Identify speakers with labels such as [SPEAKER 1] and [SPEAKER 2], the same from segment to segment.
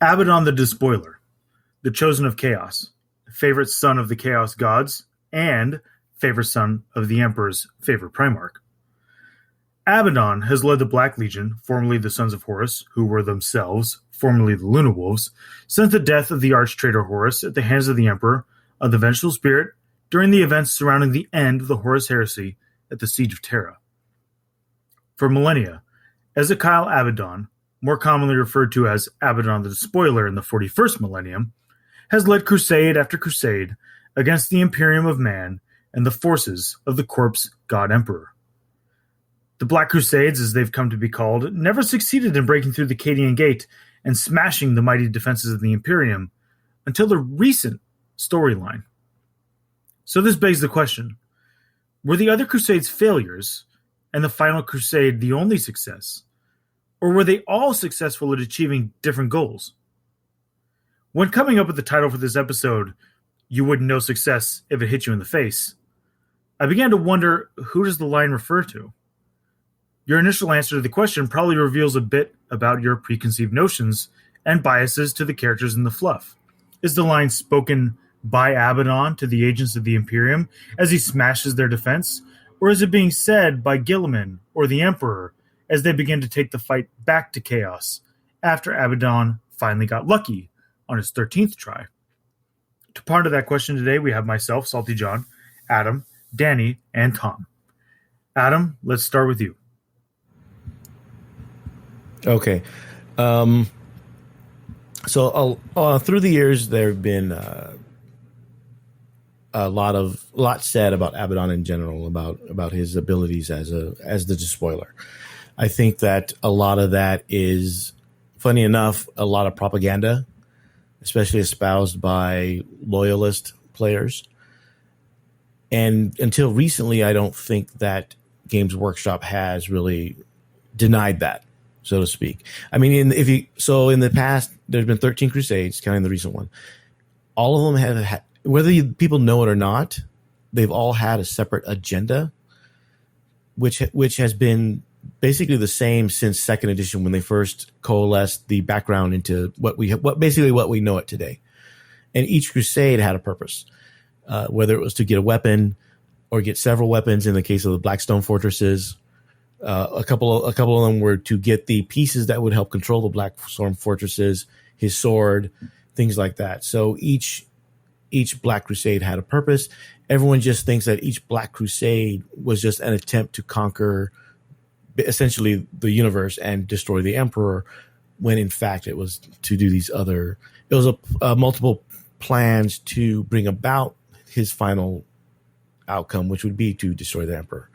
[SPEAKER 1] Abaddon the Despoiler, the chosen of chaos, favorite son of the chaos gods, and favorite son of the Emperor's favorite Primarch. Abaddon has led the Black Legion, formerly the Sons of Horus, who were themselves, formerly the Luna Wolves, since the death of the arch-traitor Horus at the hands of the Emperor of the Vengeful Spirit during the events surrounding the end of the Horus heresy at the Siege of Terra. For millennia, Ezekiel Abaddon, more commonly referred to as Abaddon the Despoiler in the 41st millennium, has led crusade after crusade against the Imperium of man and the forces of the corpse god Emperor. The Black Crusades, as they've come to be called, never succeeded in breaking through the Cadian Gate and smashing the mighty defenses of the Imperium until the recent storyline. So this begs the question, were the other Crusades failures and the final Crusade the only success? Or were they all successful at achieving different goals? When coming up with the title for this episode, "You Wouldn't Know Success If It Hit You in the Face," I began to wonder, who does the line refer to? Your initial answer to the question probably reveals a bit about your preconceived notions and biases to the characters in the fluff. Is the line spoken by Abaddon to the agents of the Imperium as he smashes their defense? Or is it being said by Guilliman or the Emperor as they begin to take the fight back to chaos after Abaddon finally got lucky on his 13th try? To ponder that question today, we have myself, Salty John, Adam, Danny, and Tom. Adam, let's start with you.
[SPEAKER 2] Okay. So through the years, there have been a lot said about Abaddon in general, about his abilities as the Despoiler. I think that a lot of that is, funny enough, a lot of propaganda, especially espoused by loyalist players. And until recently, I don't think that Games Workshop has really denied that, so to speak. I mean, in the past, there's been 13 Crusades, counting the recent one. All of them have had, whether people know it or not, they've all had a separate agenda, which has been basically the same since second edition, when they first coalesced the background into what we know it today. And each crusade had a purpose, whether it was to get a weapon or get several weapons. In the case of the Blackstone fortresses, a couple of them were to get the pieces that would help control the Blackstone fortresses, his sword, things like that. So each Black Crusade had a purpose. Everyone just thinks that each Black Crusade was just an attempt to conquer essentially the universe and destroy the Emperor, when in fact it was to do it was multiple plans to bring about his final outcome, which would be to destroy the Emperor.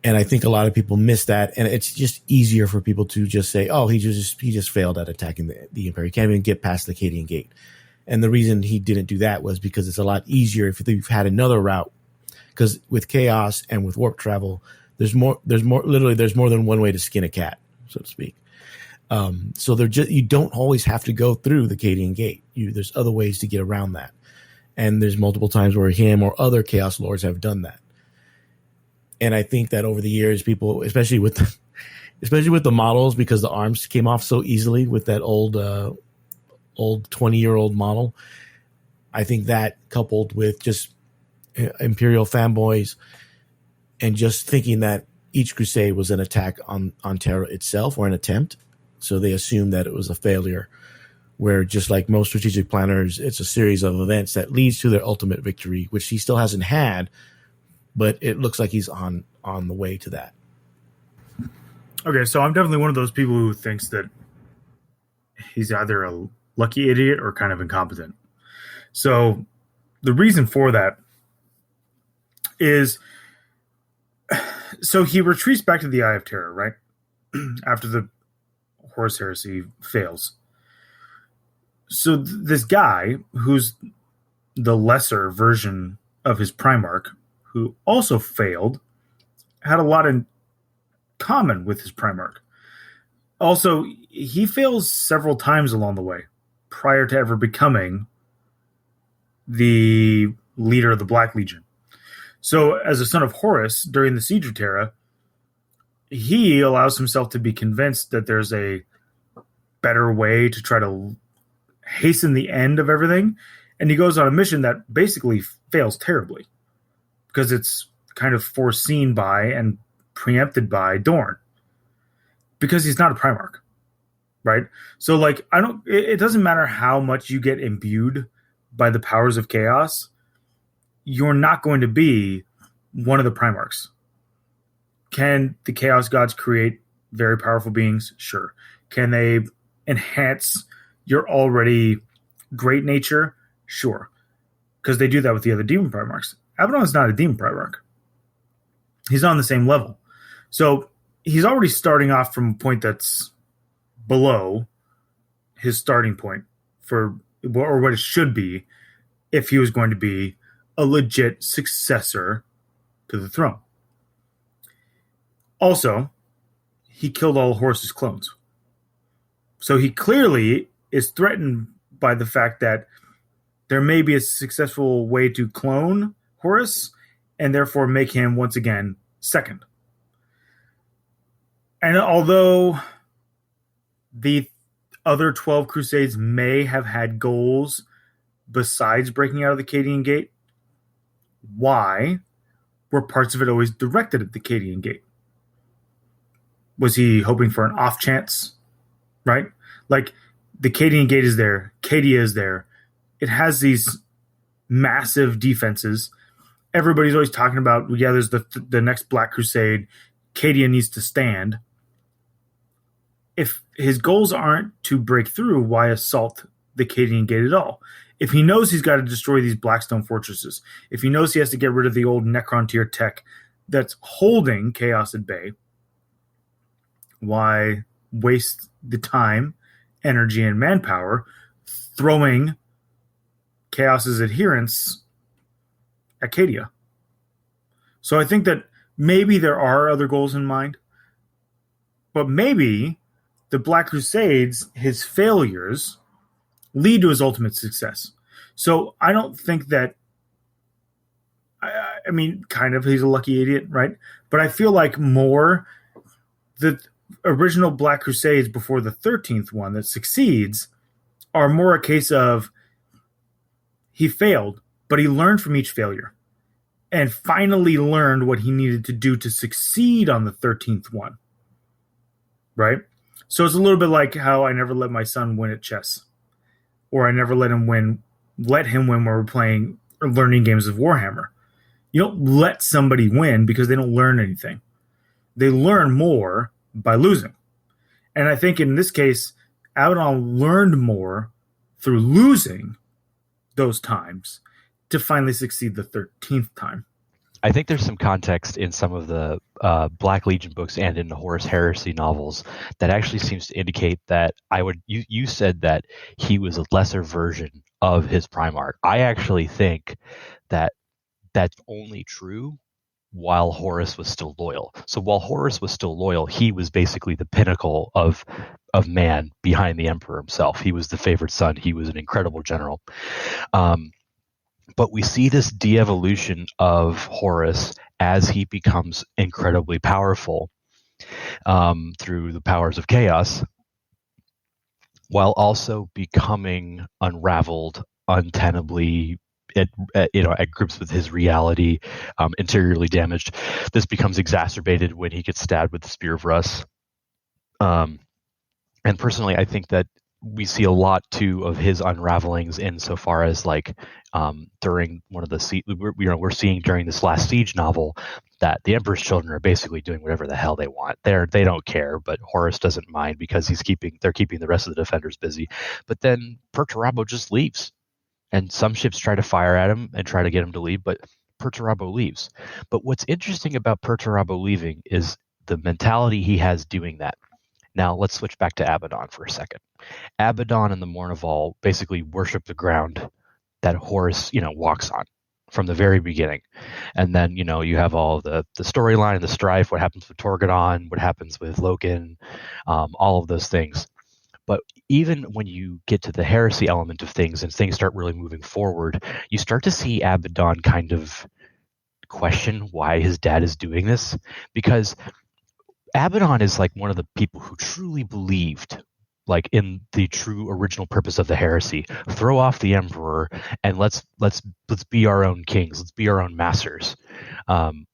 [SPEAKER 2] And I think a lot of people miss that, and it's just easier for people to just say, "Oh, he just failed at attacking the Empire. He can't even get past the Cadian Gate." And the reason he didn't do that was because it's a lot easier if you've had another route. Because with chaos and with warp travel, there's more than one way to skin a cat, so to speak. So you don't always have to go through the Cadian Gate. There's other ways to get around that. And there's multiple times where him or other Chaos Lords have done that. And I think that over the years, people, especially with the models, because the arms came off so easily with that old 20-year-old model, I think that, coupled with just Imperial fanboys and just thinking that each crusade was an attack on Terra itself, or an attempt, so they assumed that it was a failure, where, just like most strategic planners, it's a series of events that leads to their ultimate victory, which he still hasn't had, but it looks like he's on the way to that.
[SPEAKER 1] Okay, so I'm definitely one of those people who thinks that he's either a lucky idiot or kind of incompetent. So the reason for that is, so he retreats back to the Eye of Terror, right? After the Horus Heresy fails. So this guy, who's the lesser version of his Primarch, who also failed, had a lot in common with his Primarch. Also, he fails several times along the way, prior to ever becoming the leader of the Black Legion. So, as a son of Horus, during the Siege of Terra, he allows himself to be convinced that there's a better way to try to hasten the end of everything, and he goes on a mission that basically fails terribly because it's kind of foreseen by and preempted by Dorn because he's not a Primarch, right? So like it doesn't matter how much you get imbued by the powers of chaos, you're not going to be one of the Primarchs. Can the Chaos Gods create very powerful beings? Sure. Can they enhance your already great nature? Sure. Because they do that with the other Demon Primarchs. Abaddon's not a Demon Primarch. He's on the same level. So he's already starting off from a point that's below his starting point for, or what it should be if he was going to be a legit successor to the throne. Also, he killed all Horus's clones. So he clearly is threatened by the fact that there may be a successful way to clone Horus and therefore make him once again second. And although the other 12 Crusades may have had goals besides breaking out of the Cadian Gate, why were parts of it always directed at the Cadian Gate? Was he hoping for an off chance? Right? Like, the Cadian Gate is there. Cadia is there. It has these massive defenses. Everybody's always talking about, yeah, there's the next Black Crusade. Cadia needs to stand. If his goals aren't to break through, why assault the Cadian Gate at all? If he knows he's got to destroy these Blackstone fortresses, if he knows he has to get rid of the old Necron tier tech that's holding Chaos at bay, why waste the time, energy, and manpower throwing Chaos's adherents at Cadia? So I think that maybe there are other goals in mind, but maybe the Black Crusades, his failures, lead to his ultimate success. So I don't think that, I mean, kind of, he's a lucky idiot, right? But I feel like more the original Black Crusades before the 13th one that succeeds are more a case of he failed, but he learned from each failure and finally learned what he needed to do to succeed on the 13th one, right? So it's a little bit like how I never let my son win at chess, or I never let him win when we're playing or learning games of Warhammer. You don't let somebody win because they don't learn anything. They learn more by losing. And I think in this case, Abaddon learned more through losing those times to finally succeed the 13th time.
[SPEAKER 3] I think there's some context in some of the Black Legion books and in the Horus Heresy novels that actually seems to indicate that you said that he was a lesser version of his Primarch. I actually think that that's only true while Horus was still loyal. So while Horus was still loyal, he was basically the pinnacle of man behind the Emperor himself. He was the favored son. He was an incredible general. But we see this de-evolution of Horus as he becomes incredibly powerful through the powers of chaos, while also becoming unraveled, untenably at grips with his reality, interiorly damaged. This becomes exacerbated when he gets stabbed with the Spear of Russ. And personally, I think that we see a lot too of his unravelings insofar as like during one of the we're seeing during this last Siege novel that the Emperor's children are basically doing whatever the hell they want. They don't care, but Horus doesn't mind because they're keeping the rest of the defenders busy. But then Perturabo just leaves, and some ships try to fire at him and try to get him to leave, but Perturabo leaves. But what's interesting about Perturabo leaving is the mentality he has doing that. Now, let's switch back to Abaddon for a second. Abaddon and the Mournival basically worship the ground that Horus, walks on from the very beginning. And then, you have all the storyline and the strife, what happens with Torgadon, what happens with Loken, all of those things. But even when you get to the heresy element of things and things start really moving forward, you start to see Abaddon kind of question why his dad is doing this, because Abaddon is like one of the people who truly believed like in the true original purpose of the heresy. Throw off the emperor and let's be our own kings. Let's be our own masters.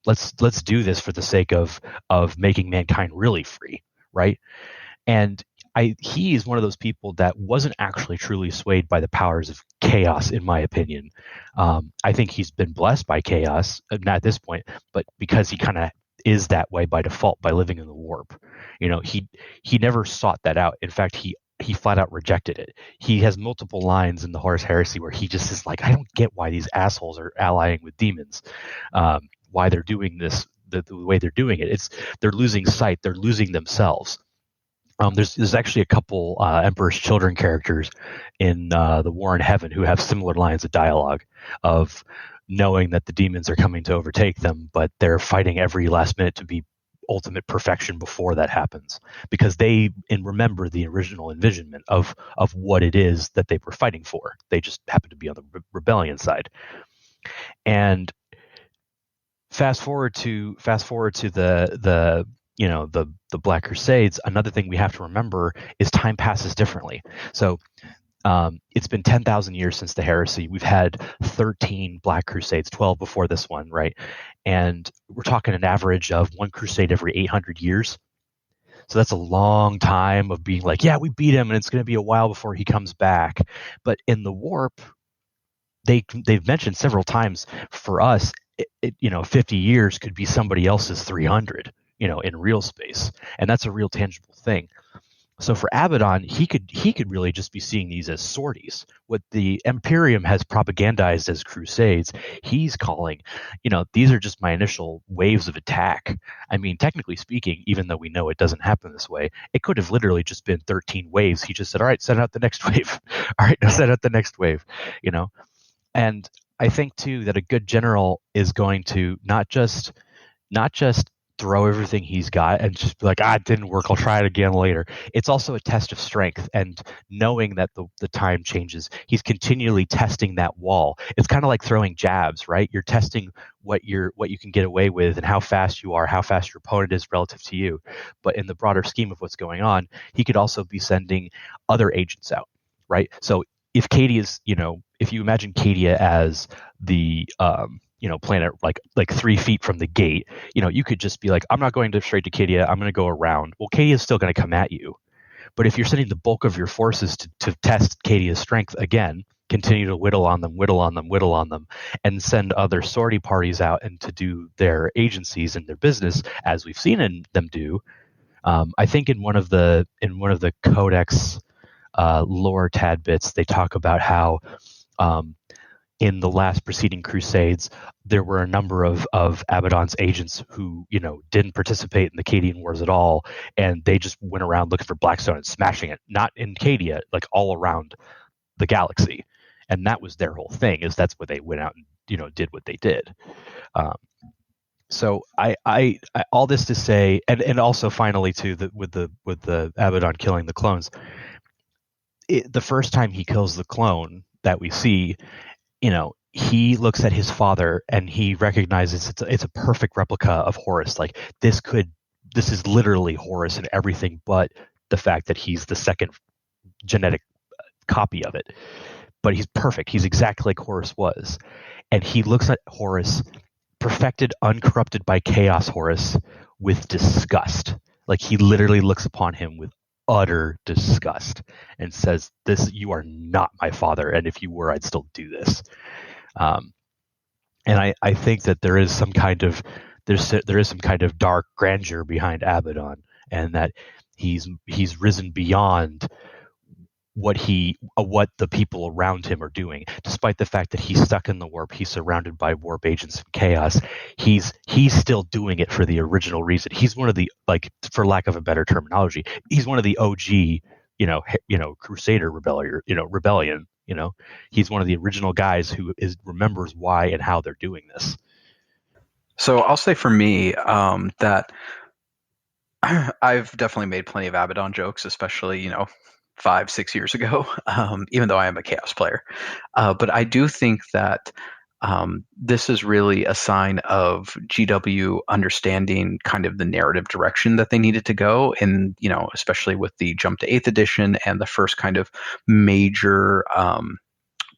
[SPEAKER 3] Let's do this for the sake of making mankind really free, right? And he is one of those people that wasn't actually truly swayed by the powers of chaos, in my opinion. I think he's been blessed by chaos, not at this point, but because he kind of is that way by default by living in the warp. He never sought that out. In fact, he flat out rejected it. He has multiple lines in the Horus Heresy where he just is like, I don't get why these assholes are allying with demons, why they're doing this the way they're doing it. They're losing sight. They're losing themselves. There's actually a couple Emperor's Children characters in the War in Heaven who have similar lines of dialogue of knowing that the demons are coming to overtake them, but they're fighting every last minute to be ultimate perfection before that happens, because they remember the original envisionment of what it is that they were fighting for. They just happen to be on the rebellion side. And fast forward to the Black Crusades. Another thing we have to remember is time passes differently. So it's been 10,000 years since the heresy. We've had 13 Black Crusades, 12 before this one, right? And we're talking an average of one crusade every 800 years. So that's a long time of being like, yeah, we beat him, and it's going to be a while before he comes back. But in the warp, they've mentioned several times, for us, 50 years could be somebody else's 300, in real space, and that's a real tangible thing. So for Abaddon, he could really just be seeing these as sorties. What the Imperium has propagandized as crusades, he's calling, these are just my initial waves of attack. I mean, technically speaking, even though we know it doesn't happen this way, it could have literally just been 13 waves. He just said, all right, send out the next wave. All right, now send out the next wave, And I think too that a good general is going to not just throw everything he's got and just be like, it didn't work, I'll try it again later. It's also a test of strength, and knowing that the time changes, he's continually testing that wall. It's kind of like throwing jabs, right? You're testing what you can get away with and how fast you are, how fast your opponent is relative to you. But in the broader scheme of what's going on, he could also be sending other agents out, right? So if Cadia is, if you imagine Cadia as the planet like 3 feet from the gate, you could just be like, I'm not going straight to Cadia, I'm going to go around. Well, Cadia is still going to come at you. But if you're sending the bulk of your forces to test Cadia's strength again, continue to whittle on them, and send other sortie parties out and to do their agencies and their business, as we've seen them do. I think in one of the Codex lore tad bits, they talk about how in the last preceding crusades, there were a number of Abaddon's agents who, didn't participate in the Cadian Wars at all, and they just went around looking for Blackstone and smashing it, not in Cadia, like all around the galaxy. And that was their whole thing, is that's what they went out and, did what they did. So I all this to say, and also finally too, that with the Abaddon killing the clones, the first time he kills the clone that we see, he looks at his father and he recognizes it's a perfect replica of Horus. Like this is literally Horus and everything, but the fact that he's the second genetic copy of it. But he's perfect. He's exactly like Horus was. And he looks at Horus, perfected, uncorrupted by chaos Horus, with disgust. Like he literally looks upon him with utter disgust and says, you are not my father, and if you were, I'd still do this. And I think that there is some kind of dark grandeur behind Abaddon, and that he's risen beyond what the people around him are doing. Despite the fact that he's stuck in the warp, he's surrounded by warp agents and chaos, he's still doing it for the original reason. He's one of the, like, for lack of a better terminology, he's one of the OG, Crusader rebellion. He's one of the original guys who remembers why and how they're doing this.
[SPEAKER 4] So I'll say for me that I've definitely made plenty of Abaddon jokes, especially 5-6 years ago, even though I am a Chaos player. But I do think that This is really a sign of GW understanding kind of the narrative direction that they needed to go, and especially with the jump to 8th edition and the first kind of major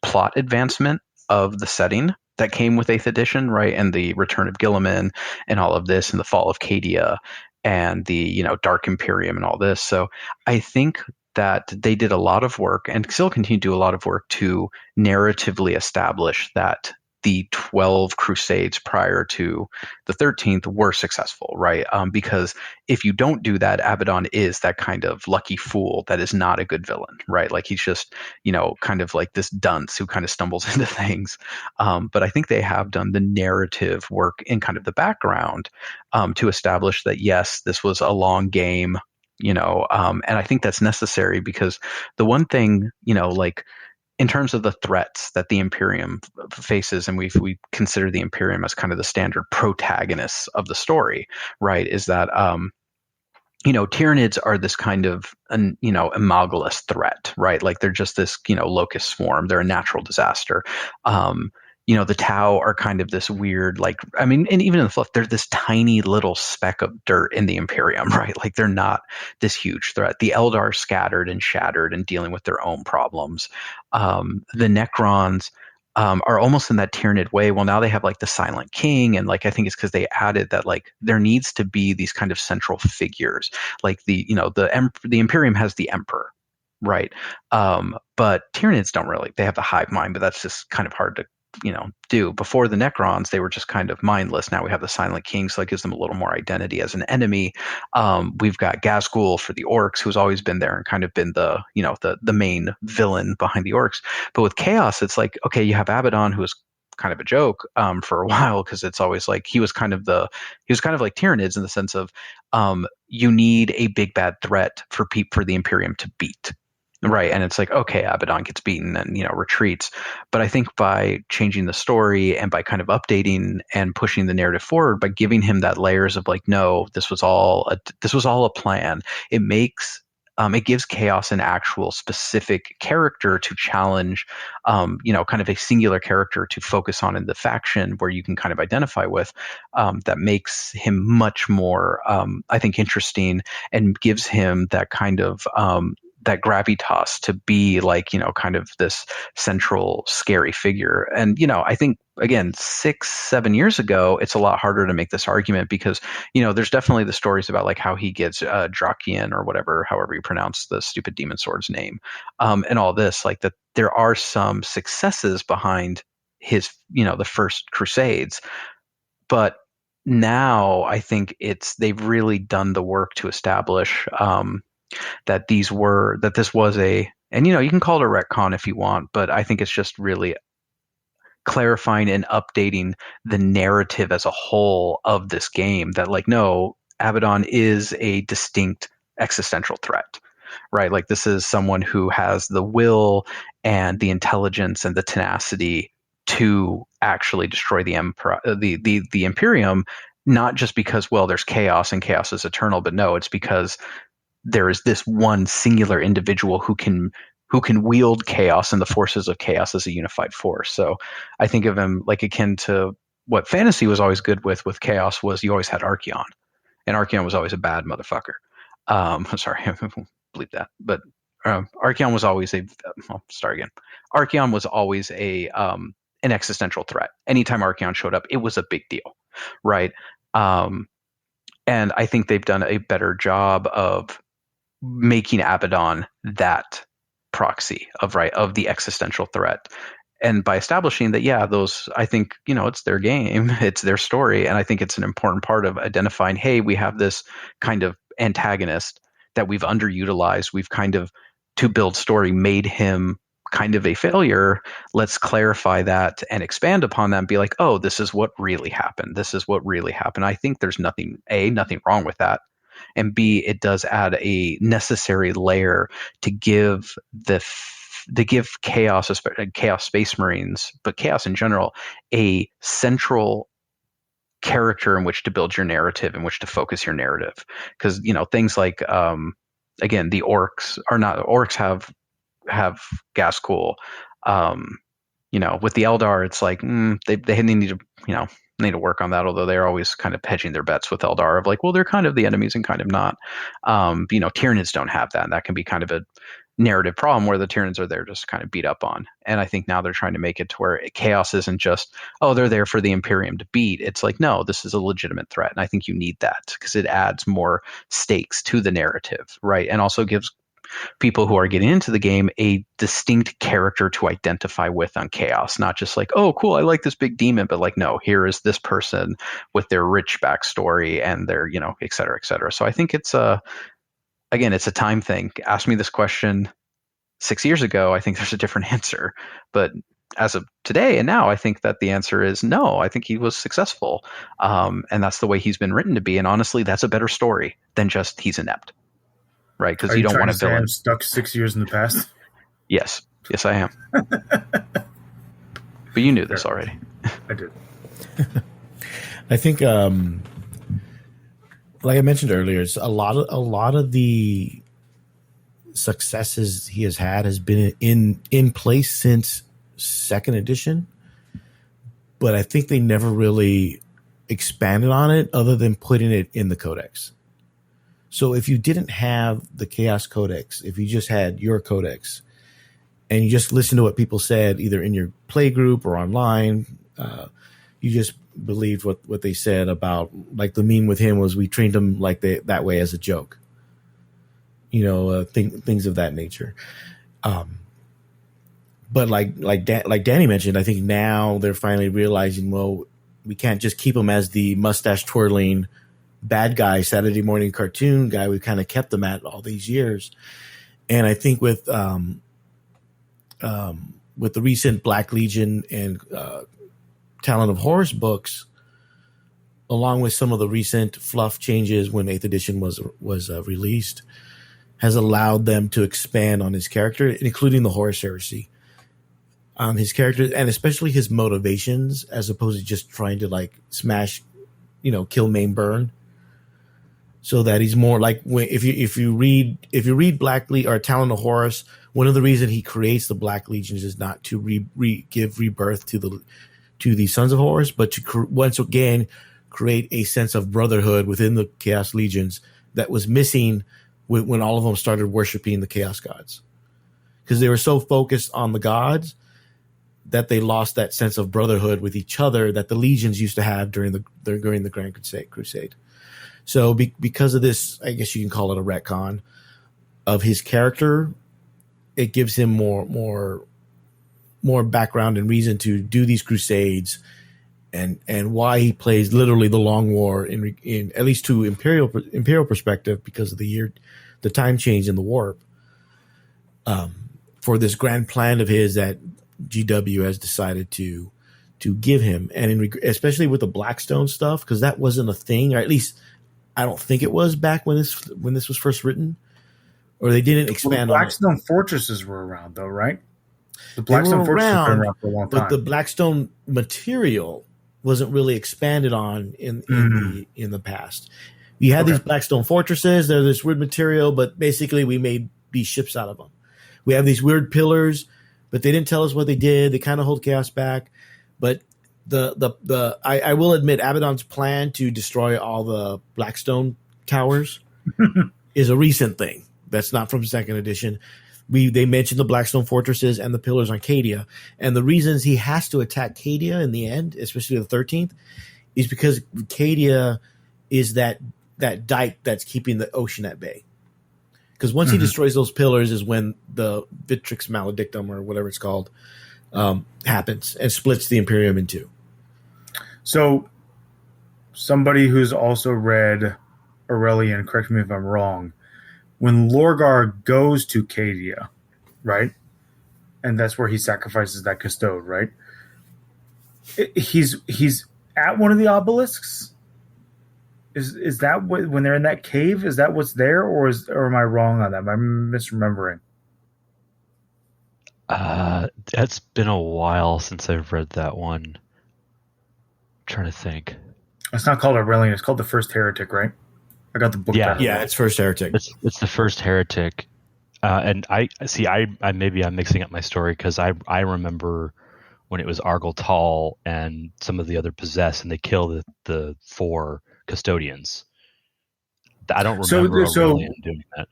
[SPEAKER 4] plot advancement of the setting that came with 8th edition, right? And the return of Gilliman and all of this, and the fall of Cadia and the Dark Imperium and all this. So I think that they did a lot of work and still continue to do a lot of work to narratively establish that the 12 Crusades prior to the 13th were successful, right? Because if you don't do that, Abaddon is that kind of lucky fool that is not a good villain, right? Like he's just, kind of like this dunce who kind of stumbles into things. But I think they have done the narrative work in kind of the background to establish that, yes, this was a long game, and I think that's necessary because the one thing, like, in terms of the threats that the Imperium faces, and we consider the Imperium as kind of the standard protagonists of the story, right? Is that Tyranids are this kind of amalgamous threat, right? Like they're just this locust swarm. They're a natural disaster. The Tau are kind of this weird, like, I mean, and even in the fluff, they're this tiny little speck of dirt in the Imperium, right? Like they're not this huge threat. The Eldar are scattered and shattered and dealing with their own problems. The Necrons are almost in that Tyranid way. Well, now they have like the Silent King, and like I think it's because they added that like there needs to be these kind of central figures, like the Imperium has the Emperor, right? But Tyranids don't really. They have the hive mind, but that's just kind of hard to do. Before the Necrons, they were just kind of mindless. Now we have the Silent King, so that gives them a little more identity as an enemy. We've got Ghazghkull for the Orcs, who's always been there and kind of been the the main villain behind the Orcs. But with Chaos, it's like, okay, you have Abaddon, who is kind of a joke for a while, because it's always like he was kind of like Tyranids in the sense of you need a big bad threat for the Imperium to beat. Right. And it's like, okay, Abaddon gets beaten and, retreats. But I think by changing the story and by kind of updating and pushing the narrative forward, by giving him that layers of like, no, this was all a plan. It makes it gives Chaos an actual specific character to challenge, kind of a singular character to focus on in the faction where you can kind of identify with, that makes him much more, I think, interesting, and gives him that kind of that gravitas to be like, kind of this central scary figure. And, I think, again, 6-7 years ago, it's a lot harder to make this argument because, there's definitely the stories about like how he gets Drakian or whatever, however you pronounce the stupid demon sword's name, and all this, like that there are some successes behind his, the first Crusades. But now I think they've really done the work to establish, that this was and you can call it a retcon if you want, but I think it's just really clarifying and updating the narrative as a whole of this game, that like, no, Abaddon is a distinct existential threat, right? Like this is someone who has the will and the intelligence and the tenacity to actually destroy the Imperium, not just because, well, there's chaos and chaos is eternal, but no, it's because there is this one singular individual who can wield chaos and the forces of chaos as a unified force. So I think of him like akin to what fantasy was always good with chaos was you always had Archaon, and Archaon was always a bad motherfucker. I'm sorry, bleep that. But Archaon was always Archaon was always an existential threat. Anytime Archaon showed up, it was a big deal, right? And I think they've done a better job of making Abaddon that proxy of the existential threat, and by establishing that, I think it's their game, it's their story, and I think it's an important part of identifying, hey, we have this kind of antagonist that we've underutilized, we've kind of, to build story, made him kind of a failure. Let's clarify that and expand upon that and be like, oh, this is what really happened. I think there's nothing wrong with that. And B, it does add a necessary layer to give Chaos, especially Chaos Space Marines, but Chaos in general, a central character in which to build your narrative, in which to focus your narrative. Because things like again, the orcs have Ghazghkull, with the Eldar, it's like they need to need to work on that. Although they're always kind of hedging their bets with Eldar of like, well, they're kind of the enemies and kind of not. Tyranids don't have that, and that can be kind of a narrative problem where the Tyranids are there just kind of beat up on. And I think now they're trying to make it to where Chaos isn't just, oh, they're there for the Imperium to beat. It's like, no, this is a legitimate threat. And I think you need that because it adds more stakes to the narrative, right? And also gives people who are getting into the game a distinct character to identify with on Chaos, not just like, oh, cool, I like this big demon, but like, no, here is this person with their rich backstory and their, et cetera, et cetera. So I think it's it's a time thing. Ask me this question 6 years ago, I think there's a different answer. But as of today and now, I think that the answer is no. I think he was successful. And that's the way he's been written to be. And honestly, that's a better story than just he's inept. Right? Because you don't want to villain.
[SPEAKER 1] I'm stuck 6 years in the past.
[SPEAKER 4] Yes. Yes, I am. But you knew this already.
[SPEAKER 1] I did.
[SPEAKER 2] I think like I mentioned earlier, it's a lot of the successes he has been in place since second edition, but I think they never really expanded on it other than putting it in the codex. So if you didn't have the Chaos Codex, if you just had your codex and you just listened to what people said either in your play group or online, you just believed what they said about, like the meme with him was we trained him like that way as a joke, things of that nature. But like Danny mentioned, I think now they're finally realizing, well, we can't just keep him as the mustache twirling bad guy, Saturday morning cartoon guy. We kind of kept him at all these years. And I think with the recent Black Legion and Talon of Horus books, along with some of the recent fluff changes when 8th edition was released, has allowed them to expand on his character, including the Horus Heresy. His character, and especially his motivations, as opposed to just trying to like smash, kill, maim, burn. So that he's more like, if you read Black Legion or Talon of Horus, one of the reasons he creates the Black Legions is not to give rebirth to the Sons of Horus, but to once again create a sense of brotherhood within the Chaos Legions that was missing when all of them started worshiping the Chaos Gods, because they were so focused on the gods that they lost that sense of brotherhood with each other that the legions used to have during the Grand Crusade. So because of this, I guess you can call it a retcon of his character, it gives him more background and reason to do these crusades, and why he plays literally the Long War in at least to imperial perspective, because of the time change in the warp, for this grand plan of his that GW has decided to give him, and especially with the Blackstone stuff, because that wasn't a thing, or at least I don't think it was back when this was first written, or they didn't expand
[SPEAKER 1] on it.
[SPEAKER 2] Blackstone
[SPEAKER 1] fortresses were around though, right? The Blackstone fortresses have been around for a long time,
[SPEAKER 2] but the Blackstone material wasn't really expanded on in the past. You had these Blackstone fortresses; they're this weird material, but basically we made these ships out of them. We have these weird pillars, but they didn't tell us what they did. They kind of hold chaos back, but I will admit Abaddon's plan to destroy all the Blackstone towers is a recent thing. That's not from second edition. They mentioned the Blackstone fortresses and the pillars on Cadia, and the reasons he has to attack Cadia in the end, especially the 13th, is because Cadia is that dike that's keeping the ocean at bay. Because once he destroys those pillars is when the Victrix Maledictum, or whatever it's called, happens and splits the Imperium in two.
[SPEAKER 1] So, somebody who's also read Aurelian, correct me if I'm wrong, when Lorgar goes to Cadia, right? And that's where he sacrifices that custode, right? He's at one of the obelisks? Is that when they're in that cave? Is that what's there, or am I wrong on that? Am I misremembering?
[SPEAKER 3] It's been a while since I've read that one. I'm trying to think.
[SPEAKER 1] It's not called Aurelian. It's called the First Heretic, right? I got the book.
[SPEAKER 2] Yeah, it's First Heretic.
[SPEAKER 3] It's the First Heretic, and I'm mixing up my story, because I remember when it was Argel Tall and some of the other possessed, and they kill the 4 custodians. I don't remember Aurelian doing that.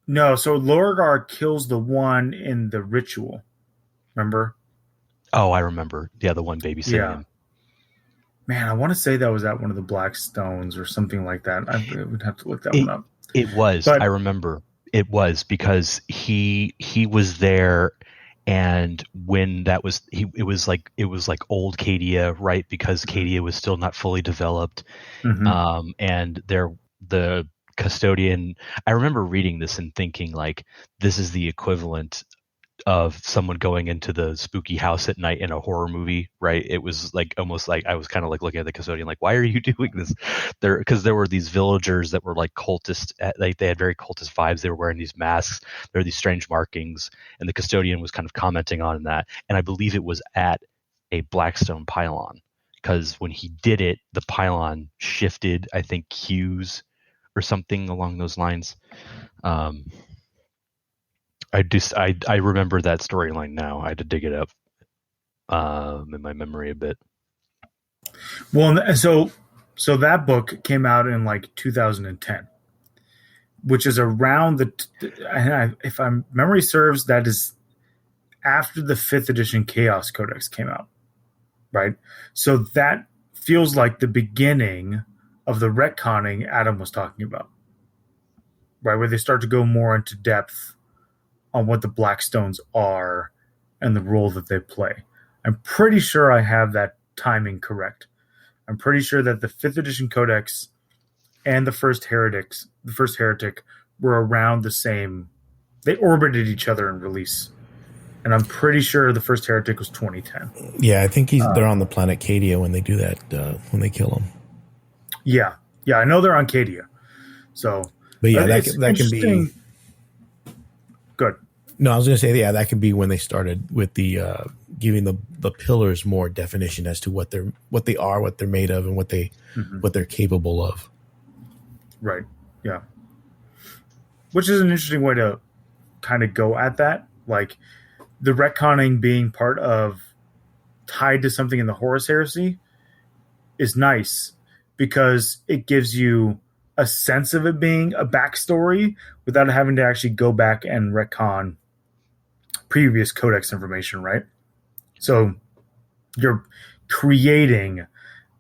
[SPEAKER 1] No, so Lorgar kills the one in the ritual. Remember?
[SPEAKER 3] Oh, I remember. Yeah, the one babysitting him.
[SPEAKER 1] Man, I want to say that was at one of the Black Stones or something like that. I would have to look that one up.
[SPEAKER 3] It was. But I remember. It was because he was there, and when that was it was like old Cadia, right? Because Cadia was still not fully developed, and the custodian. I remember reading this and thinking like, this is the equivalent of someone going into the spooky house at night in a horror movie, right? It was like almost like I was kind of like looking at the custodian like, why are you doing this? Because there were these villagers that were like cultist, like they had very cultist vibes. They were wearing these masks. There were these strange markings, and the custodian was kind of commenting on that. And I believe it was at a Blackstone pylon, because when he did it, the pylon shifted, I think, cues or something along those lines. I remember that storyline now. I had to dig it up in my memory a bit.
[SPEAKER 1] Well, so that book came out in like 2010, which is around if my memory serves, that is after the 5th edition Chaos Codex came out, right? So that feels like the beginning of the retconning Adam was talking about, right? Where they start to go more into depth on what the Blackstones are and the role that they play. I'm pretty sure I have that timing correct. I'm pretty sure that the 5th edition Codex and the first heretic were around the same. They orbited each other in release. And I'm pretty sure the first heretic was 2010.
[SPEAKER 2] Yeah, I think they're on the planet Cadia when they do that, when they kill him.
[SPEAKER 1] Yeah, I know they're on Cadia. So,
[SPEAKER 2] but yeah, that can be
[SPEAKER 1] good.
[SPEAKER 2] No, I was going to say, yeah, that could be when they started with the giving the pillars more definition as to what they are, what they're made of, and what they're capable of.
[SPEAKER 1] Right. Yeah. Which is an interesting way to kind of go at that, like the retconning being tied to something in the Horus Heresy is nice because it gives you a sense of it being a backstory without having to actually go back and retcon previous codex information, right? So you're creating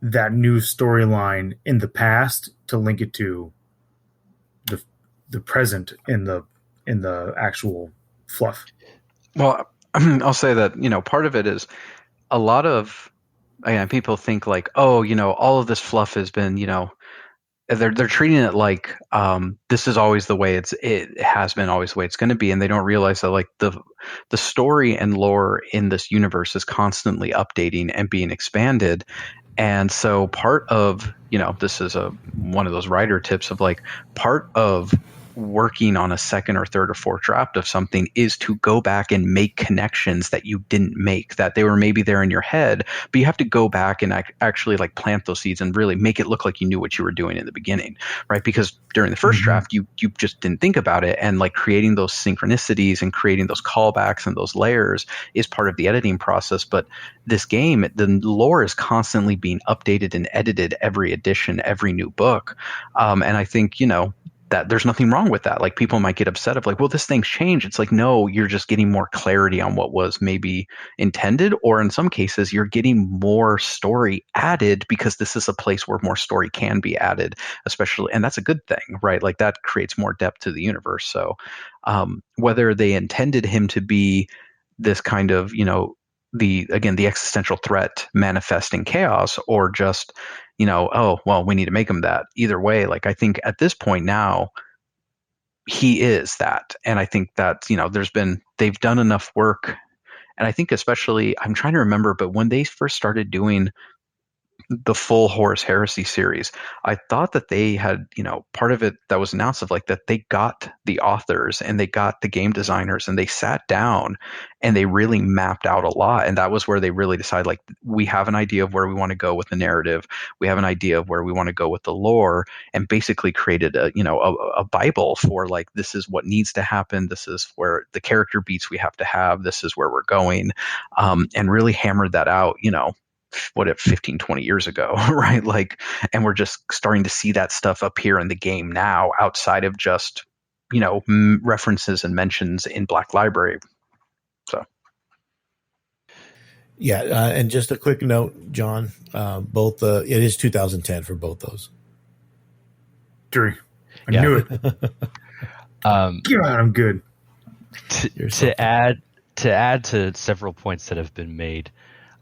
[SPEAKER 1] that new storyline in the past to link it to the present in the actual fluff.
[SPEAKER 4] Well, I'll say that, part of it is a lot of, again, people think like, oh, all of this fluff has been, they're treating it like this is always the way it has been always the way it's going to be, and they don't realize that like the story and lore in this universe is constantly updating and being expanded. And so part of this is one of those writer tips of like part of working on a second or third or fourth draft of something is to go back and make connections that you didn't make, that they were maybe there in your head, but you have to go back and actually like plant those seeds and really make it look like you knew what you were doing in the beginning, right? Because during the first draft, you just didn't think about it, and like creating those synchronicities and creating those callbacks and those layers is part of the editing process. But this game, the lore is constantly being updated and edited every edition, every new book, and I think that there's nothing wrong with that. Like people might get upset of like, well, this thing's changed. It's like, no, you're just getting more clarity on what was maybe intended, or in some cases you're getting more story added because this is a place where more story can be added, especially, and that's a good thing, right? Like that creates more depth to the universe. So whether they intended him to be this kind of, the existential threat manifesting chaos, or just, oh, well, we need to make him that. Either way, like I think at this point now, he is that. And I think that, they've done enough work. And I think especially, I'm trying to remember, but when they first started doing the full Horus Heresy series, I thought that they had, part of it that was announced of like that they got the authors and they got the game designers and they sat down and they really mapped out a lot. And that was where they really decided, like, we have an idea of where we want to go with the narrative. We have an idea of where we want to go with the lore, and basically created a Bible for, like, this is what needs to happen. This is where the character beats we have to have. This is where we're going. And really hammered that out, 15, 20 years ago, right? Like, and we're just starting to see that stuff appear in the game now, outside of just, references and mentions in Black Library. So.
[SPEAKER 2] Yeah. And just a quick note, John, both, it is 2010 for both those.
[SPEAKER 1] I knew it. God, I'm good.
[SPEAKER 3] To add to several points that have been made,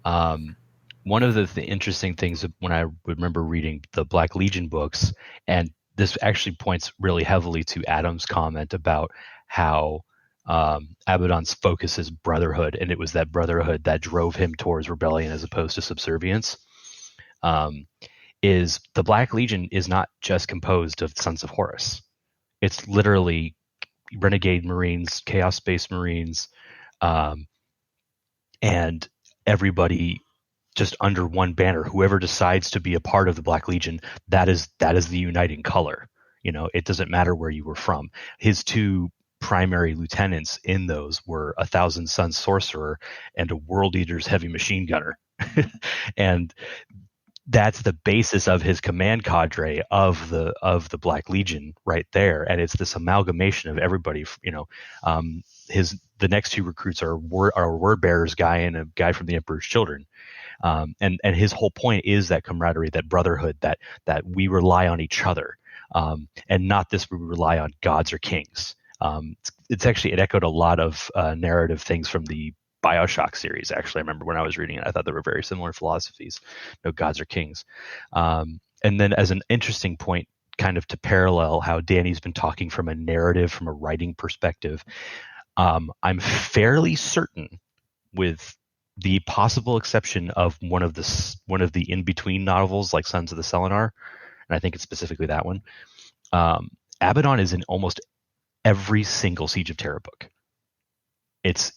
[SPEAKER 3] one of the interesting things when I remember reading the Black Legion books, and this actually points really heavily to Adam's comment about how Abaddon's focus is brotherhood, and it was that brotherhood that drove him towards rebellion as opposed to subservience. Is the Black Legion is not just composed of Sons of Horus. It's literally Renegade Marines, Chaos Space Marines, and everybody just under one banner. Whoever decides to be a part of the Black Legion, that is the uniting color. It doesn't matter where you were from. His two primary lieutenants in those were a Thousand Sons sorcerer and a World Eater's heavy machine gunner. And that's the basis of his command cadre of the Black Legion right there. And it's this amalgamation of everybody. The next two recruits are a word bearers guy and a guy from the Emperor's Children. And his whole point is that camaraderie, that brotherhood, that we rely on each other, and not this we rely on gods or kings. It's actually, it echoed a lot of narrative things from the BioShock series. Actually, I remember when I was reading it, I thought there were very similar philosophies, no gods or kings. And then as an interesting point, kind of to parallel how Danny's been talking from a narrative, from a writing perspective, I'm fairly certain, with the possible exception of one of the in-between novels like Sons of the Selenar, and I think it's specifically that one, Abaddon is in almost every single Siege of Terra book.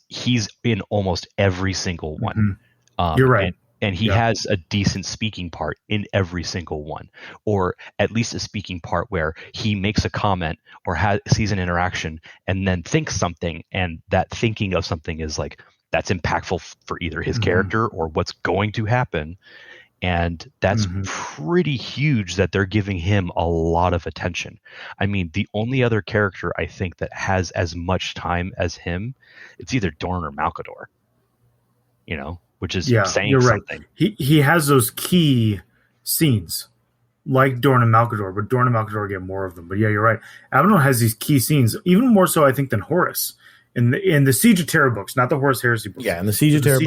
[SPEAKER 3] He's in almost every single one.
[SPEAKER 1] Mm-hmm. You're right.
[SPEAKER 3] And he has a decent speaking part in every single one, or at least a speaking part where he makes a comment or sees an interaction and then thinks something, and that thinking of something is like, that's impactful for either his character or what's going to happen. And that's pretty huge that they're giving him a lot of attention. I mean, the only other character I think that has as much time as him, it's either Dorn or Malkador, which is saying
[SPEAKER 1] you're
[SPEAKER 3] something.
[SPEAKER 1] Right. He has those key scenes like Dorn and Malkador, but Dorn and Malkador get more of them. But yeah, you're right. Abaddon has these key scenes, even more so, I think, than Horus. In the Siege of Terra books, not the Horus Heresy books.
[SPEAKER 2] Yeah, in the Siege of Terra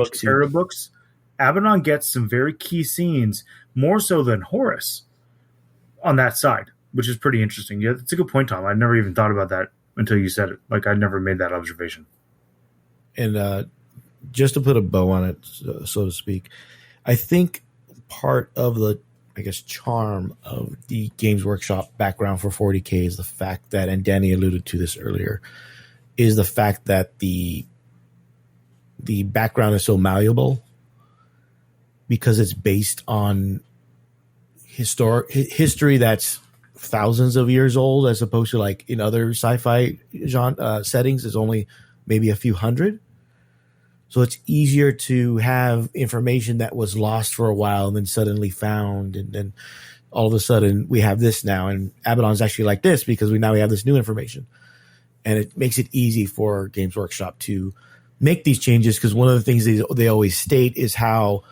[SPEAKER 1] books, Abaddon gets some very key scenes, more so than Horus, on that side, which is pretty interesting. Yeah, it's a good point, Tom. I never even thought about that until you said it. Like, I'd never made that observation.
[SPEAKER 2] And just to put a bow on it, so to speak, I think part of the, charm of the Games Workshop background for 40K is the fact that, and Danny alluded to this earlier, is the fact that the background is so malleable because it's based on history that's thousands of years old, as opposed to like in other sci-fi genre settings is only maybe a few hundred. So it's easier to have information that was lost for a while and then suddenly found, and then all of a sudden we have this now, and Abaddon's actually like this because we have this new information. And it makes it easy for Games Workshop to make these changes, because one of the things they always state is how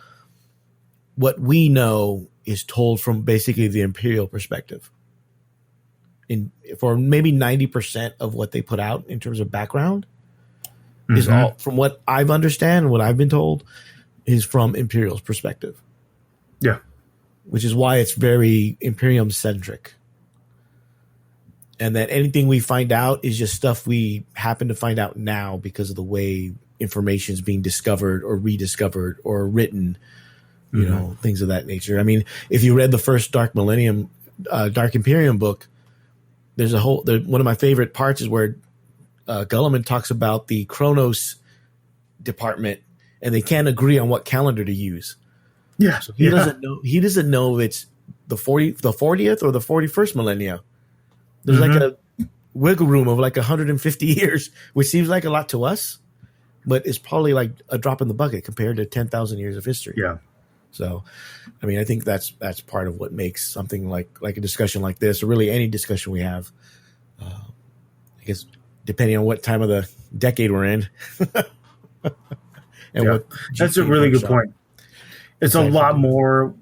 [SPEAKER 2] what we know is told from basically the Imperial perspective. For maybe 90% of what they put out in terms of background is all, from what I've understand and what I've been told, is from Imperial's perspective.
[SPEAKER 1] Yeah.
[SPEAKER 2] Which is why it's very Imperium centric. And that anything we find out is just stuff we happen to find out now because of the way information is being discovered or rediscovered or written you know, things of that nature. I mean, if you read the first Dark Imperium book, there's one of my favorite parts is where Gulliman talks about the Chronos department, and they can't agree on what calendar to use.
[SPEAKER 1] Yeah,
[SPEAKER 2] so he doesn't know. He doesn't know if it's the 40th or the 41st millennia. There's like a wiggle room of like 150 years, which seems like a lot to us, but it's probably like a drop in the bucket compared to 10,000 years of history.
[SPEAKER 1] Yeah.
[SPEAKER 2] So, I mean, I think that's part of what makes something like a discussion like this, or really any discussion we have, I guess, depending on what time of the decade we're in.
[SPEAKER 1] And that's a really good point. It's a lot more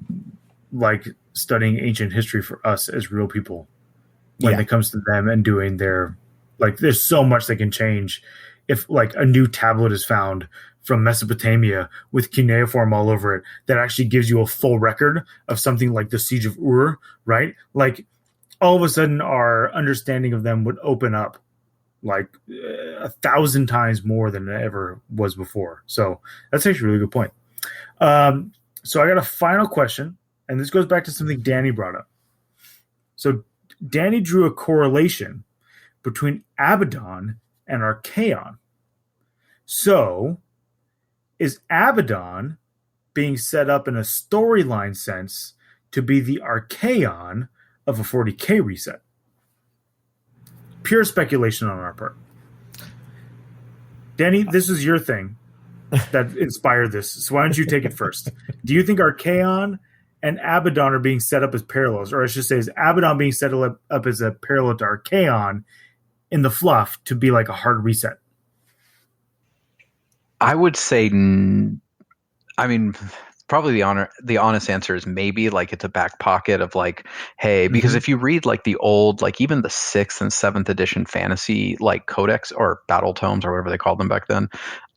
[SPEAKER 1] like studying ancient history for us as real people when it comes to them and doing their, like, there's so much that can change. If like a new tablet is found from Mesopotamia with cuneiform all over it, that actually gives you a full record of something like the Siege of Ur, right? Like all of a sudden our understanding of them would open up like 1,000 times more than it ever was before. So that's actually a really good point. So I got a final question, and this goes back to something Danny brought up. So Danny drew a correlation between Abaddon and Archaon. So is Abaddon being set up in a storyline sense to be the Archaon of a 40K reset? Pure speculation on our part. Danny, this is your thing that inspired this. So why don't you take it first? Do you think Archaon and Abaddon are being set up as parallels? Or I should say, is Abaddon being set up as a parallel to Archaon in the fluff to be like a hard reset?
[SPEAKER 4] I would say, I mean, probably the honest answer is maybe, like, it's a back pocket of like, hey, because if you read like the old, like even the 6th and 7th edition fantasy like codex or battle tomes or whatever they called them back then,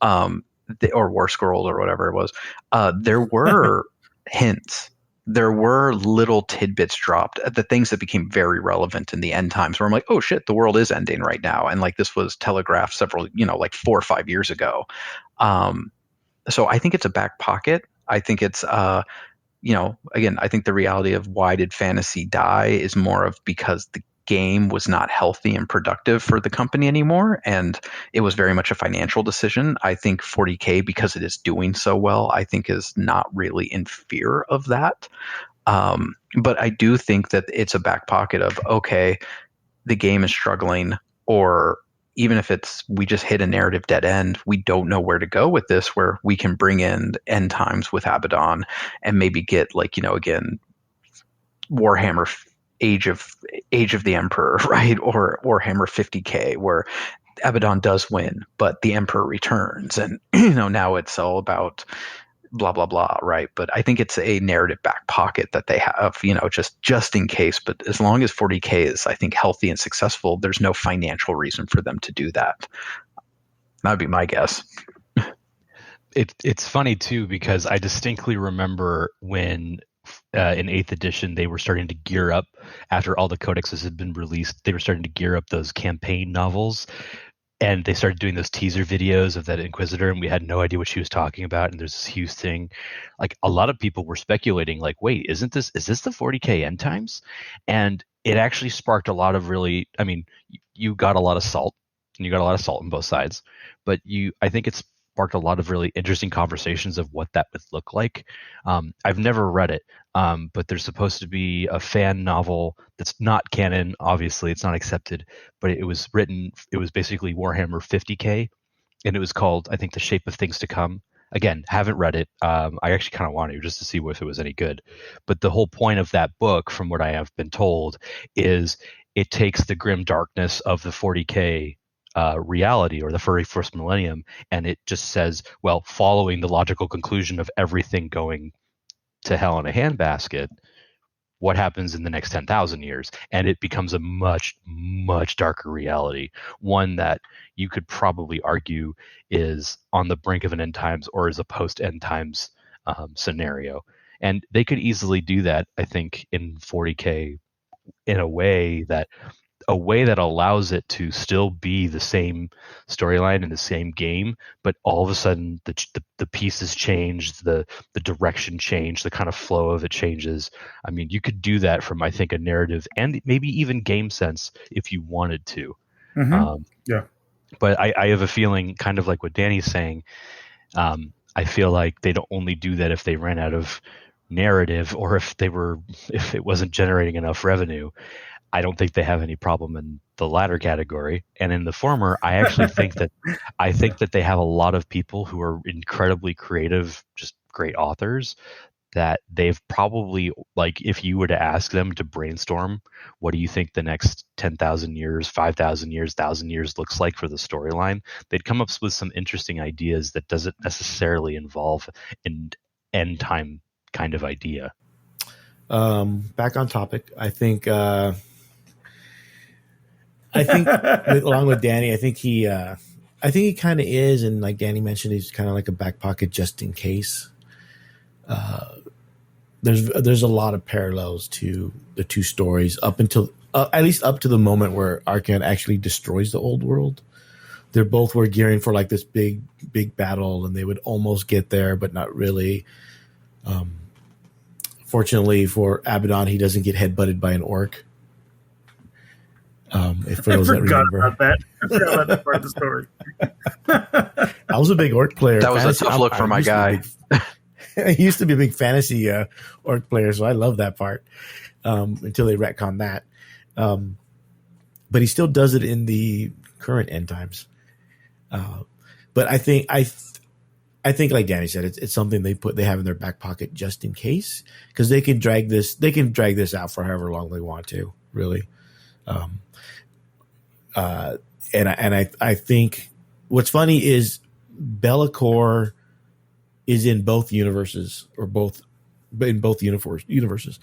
[SPEAKER 4] or war scrolls or whatever it was, there were hints. There were little tidbits dropped at the things that became very relevant in the end times, where I'm like, oh shit, the world is ending right now. And like this was telegraphed several, like 4 or 5 years ago. So I think it's a back pocket. I think it's, again, I think the reality of why did fantasy die is more of because the game was not healthy and productive for the company anymore. And it was very much a financial decision. I think 40K, because it is doing so well, I think is not really in fear of that. But I do think that it's a back pocket of, okay, the game is struggling, or even if it's, we just hit a narrative dead end, we don't know where to go with this, where we can bring in end times with Abaddon and maybe get like, again, Warhammer Age of the Emperor, right? Or Warhammer 50K, where Abaddon does win, but the Emperor returns, and now it's all about blah blah blah, right? But I think it's a narrative back pocket that they have, just in case. But as long as 40K is, I think, healthy and successful, there's no financial reason for them to do that. That'd be my guess.
[SPEAKER 3] It's funny too, because I distinctly remember when in 8th edition they were starting to gear up after all the codexes had been released. They were starting to gear up those campaign novels, and they started doing those teaser videos of that Inquisitor, and we had no idea what she was talking about. And there's this huge thing, like a lot of people were speculating, like, wait, is this the 40K end times? And it actually sparked a lot of really, I mean, you got a lot of salt, and you got a lot of salt on both sides, but I think it's sparked a lot of really interesting conversations of what that would look like. I've never read it, but there's supposed to be a fan novel that's not canon. Obviously, it's not accepted, but it was basically Warhammer 50K, and it was called, I think, The Shape of Things to Come. Again, haven't read it. I actually kind of want to, just to see if it was any good. But the whole point of that book, from what I have been told, is it takes the grim darkness of the 40K reality, or the 41st millennium, and it just says, well, following the logical conclusion of everything going to hell in a handbasket, what happens in the next 10,000 years? And it becomes a much, much darker reality, one that you could probably argue is on the brink of an end times, or is a post end times scenario. And they could easily do that, I think, in 40K in a way that a way that allows it to still be the same storyline and the same game, but all of a sudden the pieces change, the direction change, the kind of flow of it changes. I mean, you could do that from, I think, a narrative and maybe even game sense if you wanted to.
[SPEAKER 1] Yeah.
[SPEAKER 3] But I have a feeling, kind of like what Danny's saying, I feel like they'd only do that if they ran out of narrative, or if it wasn't generating enough revenue. I don't think they have any problem in the latter category. And in the former, I actually think that they have a lot of people who are incredibly creative, just great authors, that they've probably, like, if you were to ask them to brainstorm, what do you think the next 10,000 years, 5,000 years, 1,000 years looks like for the storyline, they'd come up with some interesting ideas that doesn't necessarily involve an end time kind of idea.
[SPEAKER 2] Back on topic, I think along with Danny, I think he kind of is, and like Danny mentioned, he's kind of like a back pocket just in case. There's a lot of parallels to the two stories up until at least up to the moment where Archaon actually destroys the old world. They both were gearing for like this big battle, and they would almost get there, but not really. Fortunately for Abaddon, he doesn't get headbutted by an orc. If for those that remember,
[SPEAKER 1] about that. I forgot about that part of the story.
[SPEAKER 2] I was a big orc player.
[SPEAKER 4] That was a tough look for my guy.
[SPEAKER 2] I used to be a big fantasy orc player, so I love that part until they retcon that. But he still does it in the current end times. But I think like Danny said, it's something they have in their back pocket just in case, because they can drag this out for however long they want to, really. And I think what's funny is Be'lakor is in both universes, universes,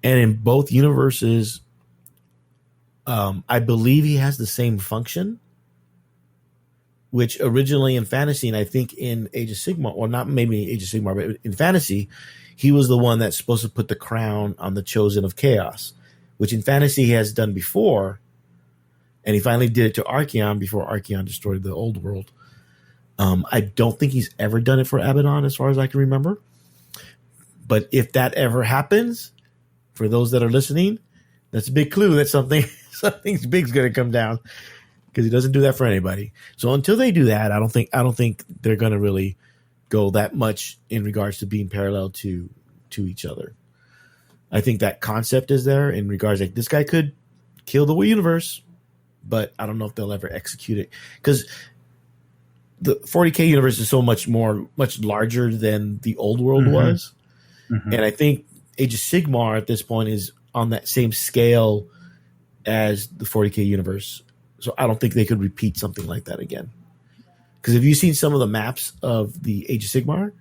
[SPEAKER 2] and in both universes, I believe he has the same function, which originally in fantasy, and I think in Age of Sigmar, well, not maybe Age of Sigmar, but in fantasy, he was the one that's supposed to put the crown on the Chosen of Chaos, which in fantasy he has done before, and he finally did it to Archaon before Archaon destroyed the old world. I don't think he's ever done it for Abaddon, as far as I can remember. But if that ever happens, for those that are listening, that's a big clue that something's big's going to come down, because he doesn't do that for anybody. So until they do that, I don't think they're going to really go that much in regards to being parallel to each other. I think that concept is there in regards, like, this guy could kill the universe, but I don't know if they'll ever execute it, because the 40K universe is so much larger than the old world was. Mm-hmm. And I think Age of Sigmar at this point is on that same scale as the 40K universe. So I don't think they could repeat something like that again. Because have you seen some of the maps of the Age of Sigmar?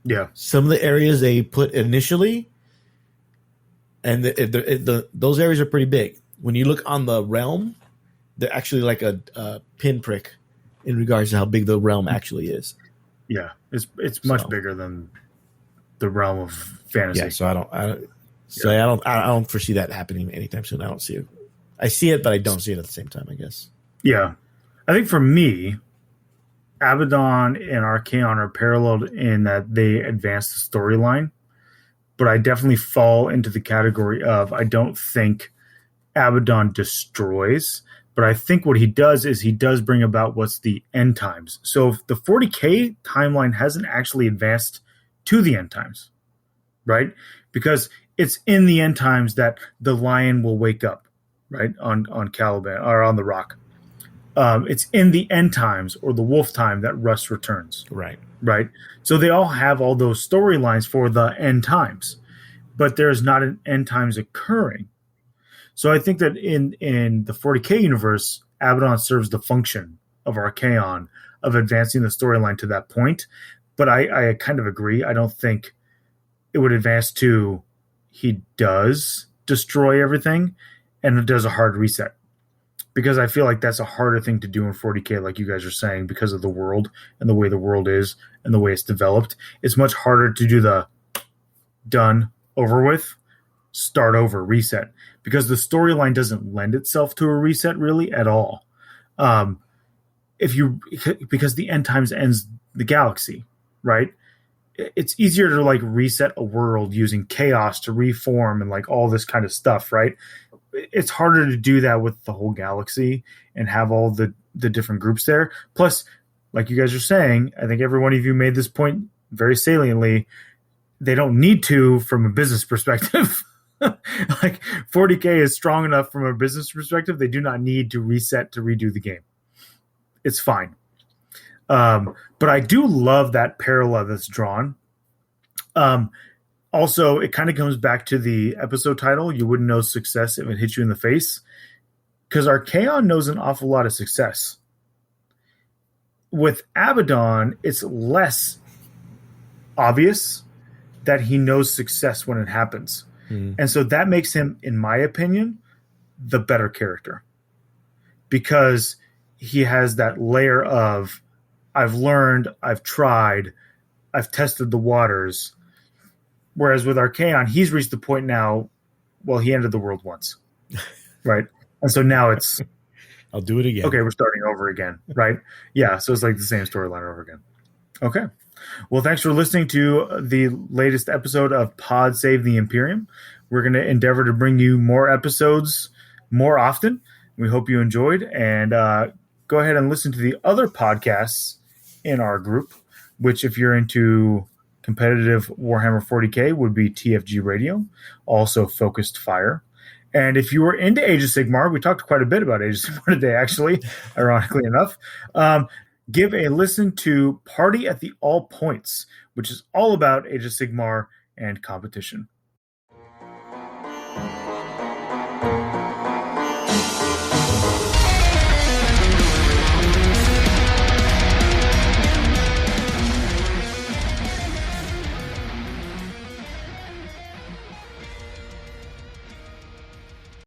[SPEAKER 1] Yeah.
[SPEAKER 2] Some of the areas they put initially, and those areas are pretty big. When you look on the realm, they're actually like a pinprick in regards to how big the realm actually is.
[SPEAKER 1] Yeah, it's much bigger than the realm of fantasy.
[SPEAKER 2] Yeah, so I don't foresee that happening anytime soon. I don't see it. I see it, but I don't see it at the same time, I guess.
[SPEAKER 1] Yeah. I think for me, Abaddon and Archaon are paralleled in that they advance the storyline, but I definitely fall into the category of, I don't think Abaddon destroys, but I think what he does is he does bring about what's the end times. So if the 40K timeline hasn't actually advanced to the end times, right? Because it's in the end times that the lion will wake up, right, on Caliban or on the rock. It's in the end times or the wolf time that Russ returns.
[SPEAKER 2] Right.
[SPEAKER 1] So they all have all those storylines for the end times, but there's not an end times occurring. So I think that in the 40K universe, Abaddon serves the function of Archaon of advancing the storyline to that point. But I kind of agree. I don't think it would advance to he does destroy everything and it does a hard reset. Because I feel like that's a harder thing to do in 40K, like you guys are saying, because of the world and the way the world is and the way it's developed. It's much harder to do the done, over with, start over, reset, because the storyline doesn't lend itself to a reset really at all. Because the end times ends the galaxy, right? It's easier to like reset a world using chaos to reform and like all this kind of stuff, right? It's harder to do that with the whole galaxy and have all the different groups there. Plus, like you guys are saying, I think every one of you made this point very saliently. They don't need to from a business perspective. Like 40K is strong enough from a business perspective. They do not need to reset to redo the game. It's fine. But I do love that parallel that's drawn. Also, it kind of comes back to the episode title. You wouldn't know success if it hit you in the face. Because Archaon knows an awful lot of success. With Abaddon, it's less obvious that he knows success when it happens. And so that makes him, in my opinion, the better character. Because he has that layer of, I've learned, I've tried, I've tested the waters. Whereas with Archaon, he's reached the point now, well, he ended the world once. Right? And so now it's,
[SPEAKER 2] I'll do it again.
[SPEAKER 1] Okay, we're starting over again, right? Yeah, so it's like the same storyline over again. Okay. Well, thanks for listening to the latest episode of Pod Save the Imperium. We're going to endeavor to bring you more episodes more often. We hope you enjoyed. And go ahead and listen to the other podcasts in our group, which if you're into competitive Warhammer 40K would be TFG Radio, also Focused Fire. And if you were into Age of Sigmar, we talked quite a bit about Age of Sigmar today, actually, ironically enough. Give a listen to Party at the All Points, which is all about Age of Sigmar and competition.